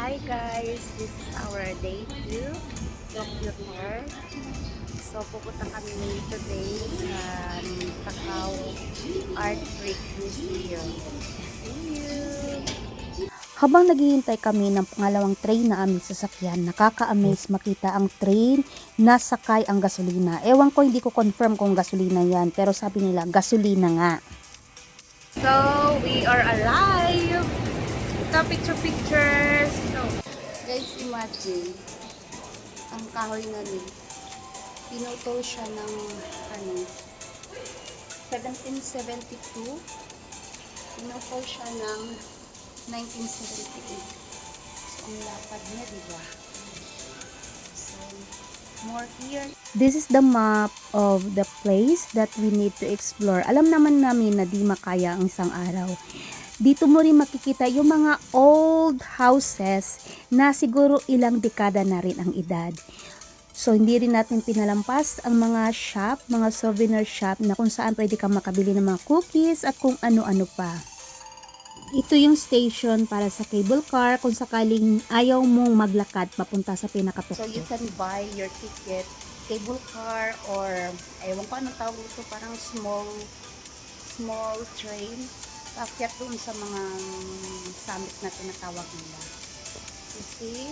Hi guys, this is our day 2 Tokyo Tour. So pupunta kami today sa Takao Art Brick Museum. See you! Habang naghihintay kami ng pangalawang train na aming sasakyan, nakaka-amaze makita ang train na sakay ang gasolina. Ewan ko, hindi ko confirm kung gasolina yan, pero sabi nila gasolina nga. So, we are alive! Ito, pictures! So, guys, imagine, ang kahoy na rin, pinutol siya ng, 1772, pinutol siya ng 1978. So, ang lapad niya, diba? So, more here. This is the map of the place that we need to explore. Alam naman namin na di makaya ang isang araw. Dito mo rin makikita yung mga old houses na siguro ilang dekada na rin ang edad. So, hindi rin natin pinalampas ang mga shop, mga souvenir shop na kung saan pwede kang makabili ng mga cookies at kung ano-ano pa. Ito yung station para sa cable car kung sakaling ayaw mong maglakad papunta sa pinakatuktok. So, you can buy your ticket, cable car, or ewan ko anong tawag ito, parang small train. Akyat doon sa mga summit na tinatawag nila. You see?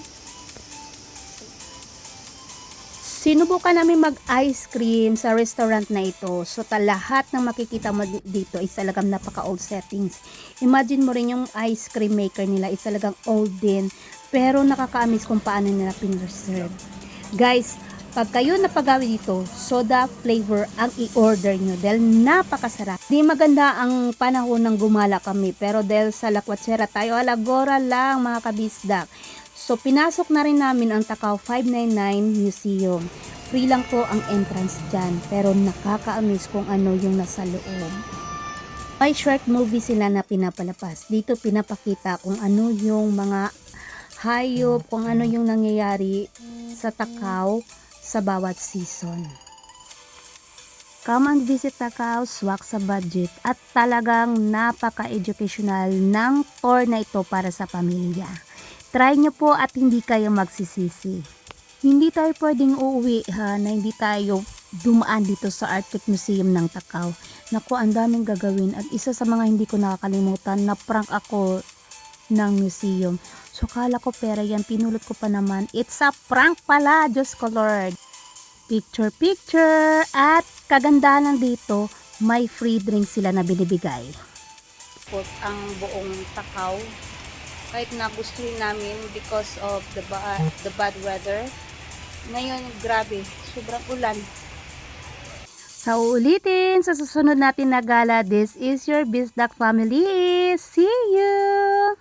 Sinubukan namin mag-ice cream sa restaurant na ito. So, lahat ng makikita mo dito is talagang napaka-old settings. Imagine mo rin yung ice cream maker nila is talagang old din. Pero nakaka-amaze kung paano nila pinreserve. Guys, pag kayo napagawi dito, soda flavor ang i-order nyo dahil napakasarap. Di maganda ang panahon ng gumala kami, pero dahil sa Lakwatsera tayo, alagora lang mga kabisdak. So, pinasok na rin namin ang Takao 599 Museum. Free lang po ang entrance dyan, pero nakaka-amaze kung ano yung nasa loob. May short movie sila na pinapalabas. Dito pinapakita kung ano yung mga hayop, kung ano yung nangyayari sa Takao sa bawat season. Come and visit Takao, swak sa budget at talagang napaka-educational ng tour na ito para sa pamilya. Try nyo po at hindi kayo magsisisi. Hindi tayo pwedeng uuwi na hindi tayo dumaan dito sa Art Brick Museum ng Takao. Naku, ang daming gagawin at isa sa mga hindi ko nakakalimutan na prank ako ng museum. So, kala ko pera yan, pinulot ko pa naman. It's a prank pala, Diyos ko Lord. Picture, at kagandahan dito, may free drink sila na binibigay. Ang buong Takao, kahit na gusto namin because of the bad weather. Ngayon, grabe, sobrang ulan. Sa uulitin, sa susunod natin na gala, this is your Bisdak family. See you!